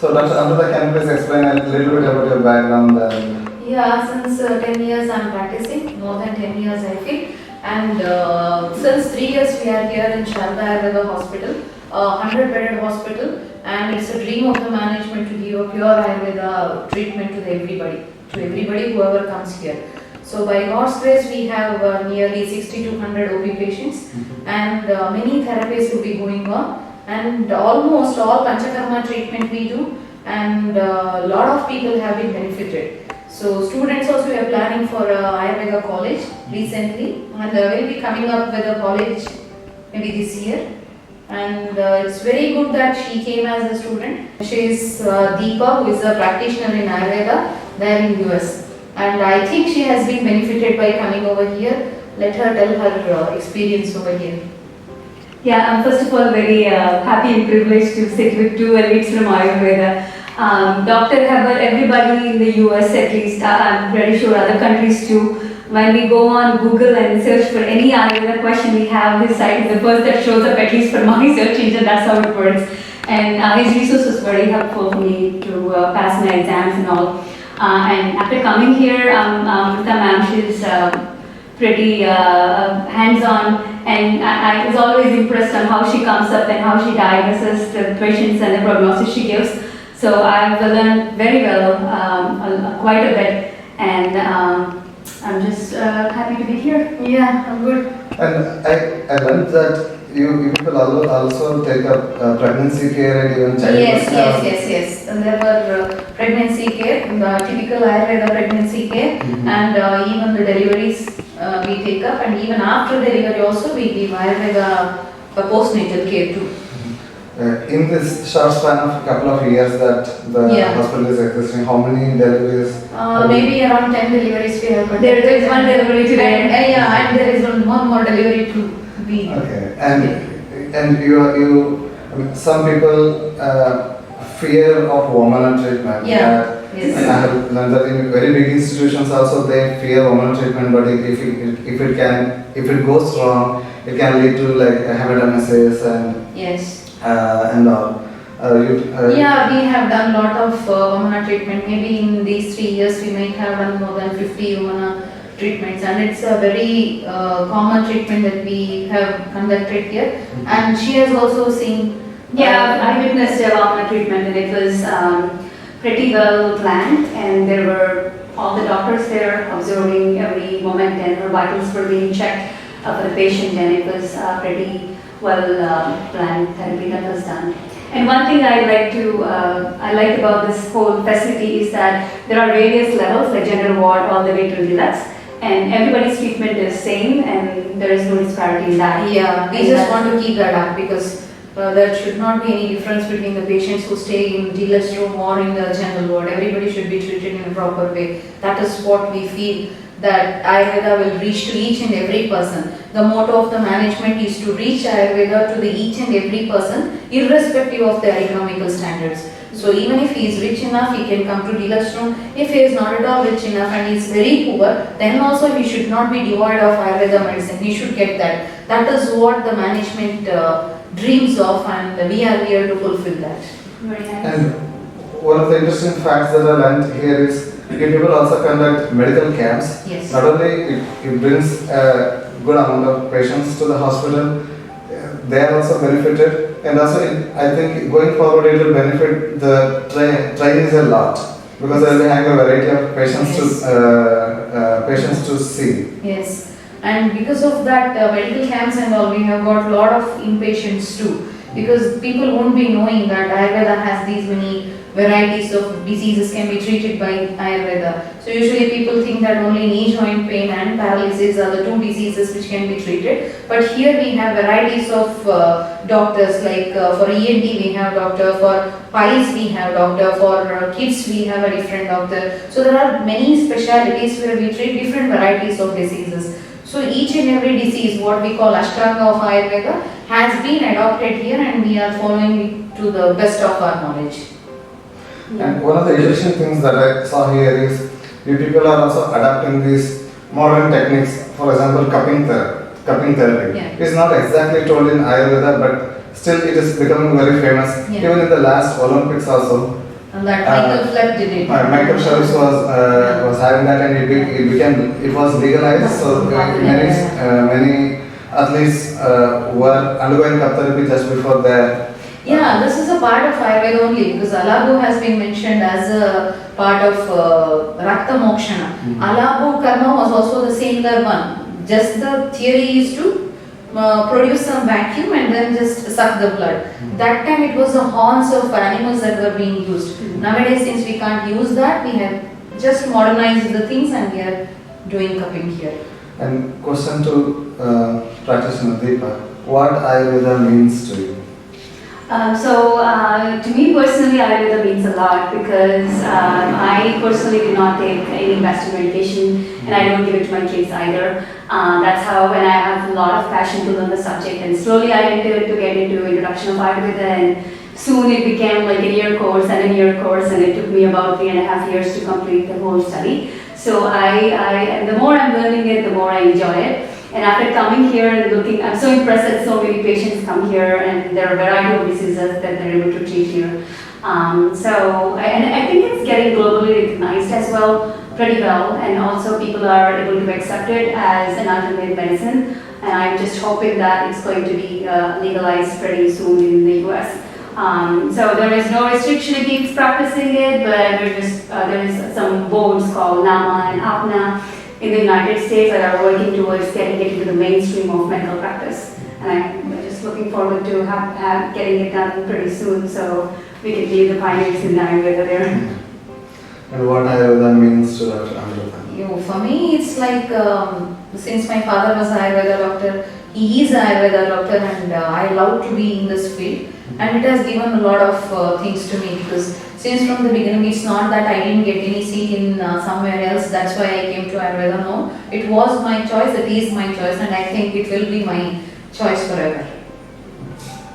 So Dr. Amritha, can you please explain a little bit about your background? Yeah, since 10 years I'm practicing, more than 10 years I feel. And since 3 years we are here in Sharda Ayurveda Hospital, 100-bedded hospital, and it's a dream of the management to give a pure Ayurveda treatment to everybody whoever comes here. So by God's grace we have nearly 60 to 100 OP patients, and many therapies will be going on, and almost all Panchakarma treatment we do, and a lot of people have been benefited. So students also are planning for Ayurveda college recently, and will be coming up with a college maybe this year. And it's very good that she came as a student. She is Deepa, who is a practitioner in Ayurveda there in US. And I think she has been benefited by coming over here. Let her tell her experience over here. Yeah, I'm first of all very happy and privileged to sit with two elites from Ayurveda. Dr. Herbert, everybody in the US at least, I'm pretty sure other countries too, when we go on Google and search for any Ayurveda question, we have his site, the first that shows up at least for my search engine, that's how it works. And his resource was very helpful for me to pass my exams and all. And after coming here, Amritha ma'am, she's pretty hands-on, and I was always impressed on how she comes up and how she diagnoses the patients and the prognosis she gives. So I've learned very well, quite a bit, and I'm just happy to be here. Yeah, I'm good. And I learned that you people also take up pregnancy care and even child Yes. And there were pregnancy care, typical Ayurveda pregnancy care, and even the deliveries we take up, and even after delivery also we give Ayurveda postnatal care too. In this short span of a couple of years that the hospital is existing, how many deliveries? Maybe around 10 deliveries we have. There is one delivery today. And there is one more delivery to be. Okay, and you I mean, some people fear of hormonal treatment. Yes. I have learned that in very big institutions also they fear hormonal treatment, but if it goes wrong, it can lead to like hematemesis and all. Yeah, we have done a lot of hormonal treatment. Maybe in these 3 years we might have done more than 50 hormonal treatments, and it's a very common treatment that we have conducted here. And she has also seen. Yeah, I witnessed a hormonal treatment, and it was pretty well planned, and there were all the doctors there observing every moment, and her vitals were being checked for the patient, and it was pretty well planned therapy that was done. And one thing I like about this whole facility is that there are various levels, like general ward all the way to deluxe, and everybody's treatment is same, and there is no disparity in that. Yeah, we just want to keep that up, because there should not be any difference between the patients who stay in deluxe room or in the general ward. Everybody should be treated in a proper way. That is what we feel, that Ayurveda will reach to each and every person. The motto of the management is to reach Ayurveda to the each and every person, irrespective of their economical standards. So even if he is rich enough, he can come to deluxe room. If he is not at all rich enough and he is very poor, then also he should not be devoid of Ayurveda medicine. He should get that. That is what the management dreams of, and we are here to fulfill that. Very nice. And one of the interesting facts that I learned here is you people also conduct medical camps. Yes. Not only it brings a good amount of patients to the hospital, they are also benefited, and also I think going forward it will benefit the trainees a lot, because they will have a variety of patients to see. Yes, and because of that medical camps and all, we have got a lot of inpatients too, because people won't be knowing that Ayurveda has these many varieties of diseases can be treated by Ayurveda. So usually people think that only knee joint pain and paralysis are the two diseases which can be treated. But here we have varieties of doctors, like for ENT we have doctor, for piles we have doctor, for kids we have a different doctor. So there are many specialities where we treat different varieties of diseases. So each and every disease, what we call Ashtanga of Ayurveda, has been adopted here, and we are following it to the best of our knowledge. And one of the interesting things that I saw here is you people are also adapting these modern techniques. For example, cupping therapy. Yeah. It's not exactly told in Ayurveda, but still it is becoming very famous. Yeah. Even in the last Olympics also, And that Michael Flip did it. Michael Phelps was having that, and it was legalized. So many athletes were undergoing cup therapy just before their. Yeah, this is a part of Ayurveda only because Alabhu has been mentioned as a part of Rakta Mokshana. Alabhu Karma was also the similar one. Just the theory is to produce some vacuum and then just suck the blood. That time it was the horns of animals that were being used. Nowadays, since we can't use that, we have just modernized the things and we are doing cupping here. And question to Practitioner Deepa, what Ayurveda means to you? To me personally, Ayurveda means a lot because I personally do not take any Western medication and I don't give it to my kids either. That's how, when I have a lot of passion to learn the subject, and slowly I entered to get into introduction of Ayurveda, and soon it became like a year course and a year course, and it took me about 3.5 years to complete the whole study. So the more I'm learning it, the more I enjoy it. And after coming here and looking, I'm so impressed that so many patients come here and there are a variety of diseases that they're able to treat here. I think it's getting globally recognized as well, pretty well, and also people are able to accept it as an alternate medicine. And I'm just hoping that it's going to be legalized pretty soon in the US. So there is no restriction against practicing it, but there is some boards called NAMA and APNA in the United States that are working towards getting it into the mainstream of medical practice. And I'm just looking forward to getting it done pretty soon so we can be the pioneers in Ayurveda there. And what Ayurveda means to Dr. Amritha? For me, it's like since my father was an Ayurveda doctor, he is an Ayurveda doctor, and I love to be in this field. And it has given a lot of things to me because since from the beginning, it's not that I didn't get any seat in somewhere else, that's why I came to Ayurveda. No, it was my choice, it is my choice, and I think it will be my choice forever.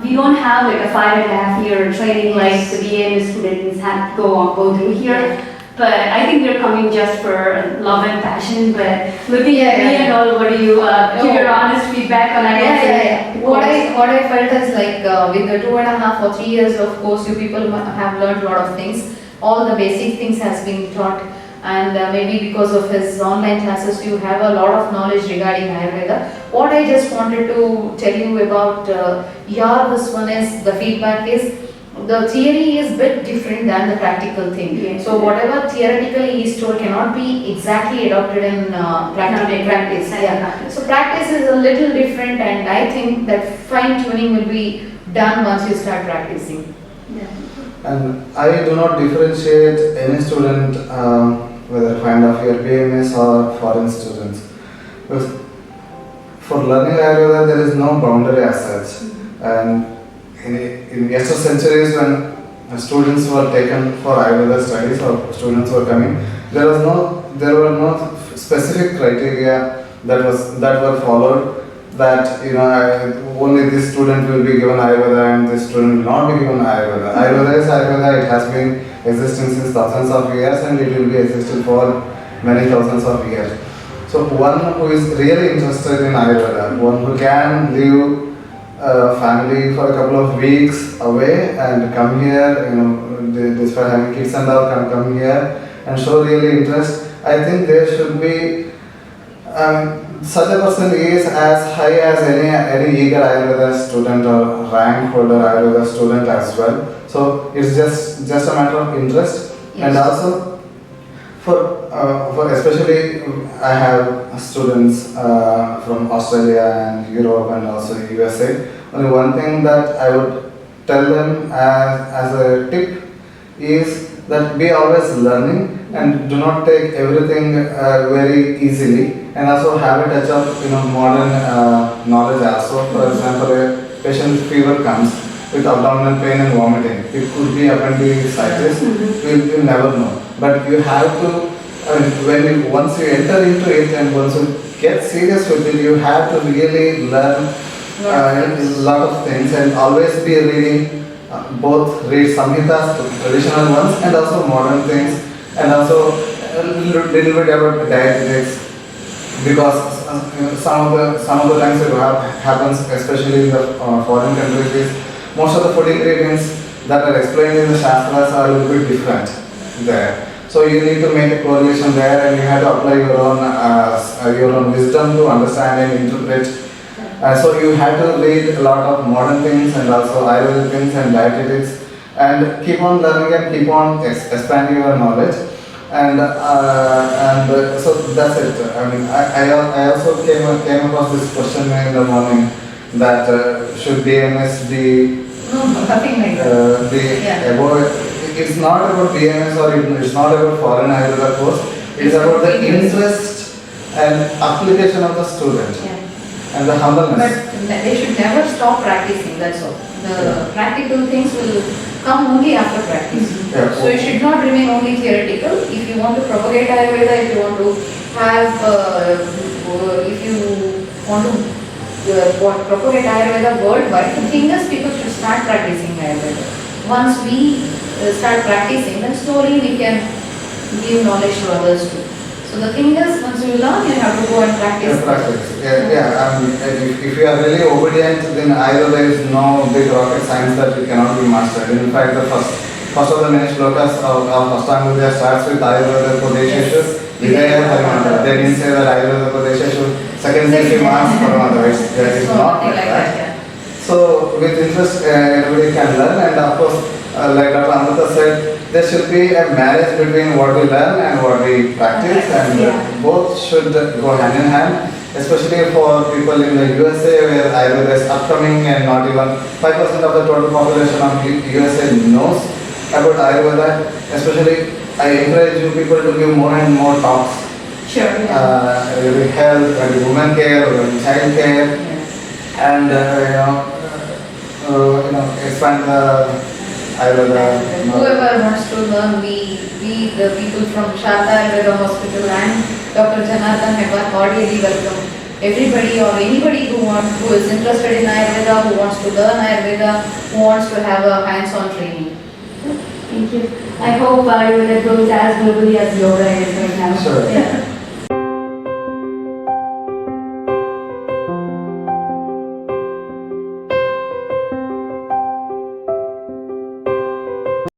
We don't have like a 5.5 year training like the BA students have to go through here. But I think they're coming just for love and passion. But looking at me and all, what do you give your honest feedback on Ayurveda? What I felt is like with the 2.5 or 3 years of course, you people have learned a lot of things. All the basic things has been taught, and maybe because of his online classes, you have a lot of knowledge regarding Ayurveda. What I just wanted to tell you about this one is the feedback is. The theory is a bit different than the practical thing. Yes. So whatever theoretically is told cannot be exactly adopted in practice. So practice is a little different, and I think that fine tuning will be done once you start practicing. Yeah. And I do not differentiate any student, whether kind of your BMS or foreign students. Because for learning Ayurveda, there is no boundary as such. And in yesterday centuries, when students were taken for Ayurveda studies or students were coming, there were no specific criteria that were followed. That only this student will be given Ayurveda and this student will not be given Ayurveda. Ayurveda is Ayurveda. It has been existing since thousands of years, and it will be existing for many thousands of years. So one who is really interested in Ayurveda, one who can live family for a couple of weeks away and come here, despite having kids and all, can come here and show really interest. I think there should be such a person is as high as any eager Ayurveda student or rank holder Ayurveda student as well. So it's just a matter of interest. Yes. And also for especially I have students from Australia and Europe and also USA. Only one thing that I would tell them as a tip is that be always learning and do not take everything very easily, and also have a touch of modern knowledge also. For example, a patient's fever comes with abdominal pain and vomiting. It could be appendicitis. You'll never know. But you have to, once you enter into it and once you get serious with it, you have to really learn a lot of things, and always be reading. Both read Samhitas, traditional ones, and also modern things, and also a little bit about dietetics, because some of the times it happens, especially in the foreign countries, is most of the food ingredients that are explained in the Shastras are a little bit different there. So you need to make a correlation there, and you have to apply your own wisdom to understand and interpret. So you have to read a lot of modern things and also Ayurvedic things and dietetics, and keep on learning and keep on expanding your knowledge. So that's it. I mean, I also came across this question in the morning that should BMS be No, nothing like that. about? It's not about BMS or it's not about foreign Ayurveda course. It's about the interest and application of the student and the humbleness. But they should never stop practicing, that's all. The practical things will come only after practice. Yeah. So it should not remain only theoretical. If you want to propagate Ayurveda, if you want to have, if you want to propagate Ayurveda worldwide, the thing is people should start practicing Ayurveda. Once we start practicing, then slowly we can give knowledge to others too. So the thing is, once you learn, you have to go and practice. If you are really obedient, then either there is no big rocket science that you cannot be mastered. In fact, the first of the many shlokas of Ashtanga starts with Ayurveda Kodesheshu, Vidaya Paramata. They didn't say that Ayurveda Kodesheshu, second century marks Paramata. That is not like that. So with interest, everybody can learn, and of course, like Dr. Amritha said, there should be a marriage between what we learn and what we practice, and both should go hand in hand, especially for people in the USA where Ayurveda is upcoming and not even 5% of the total population of USA knows about Ayurveda. Especially, I encourage you people to give more and more talks. Sure. With health, with women care, with child care, and expand the Ayurveda. Whoever wants to learn, we the people from Sharda Ayurveda Hospital and Dr. Janardhan have are cordially welcome. Everybody or anybody who is interested in Ayurveda, who wants to learn Ayurveda, who wants to have a hands-on training. Thank you. I hope Ayurveda grows as globally as yoga is right now. Sure. Yeah.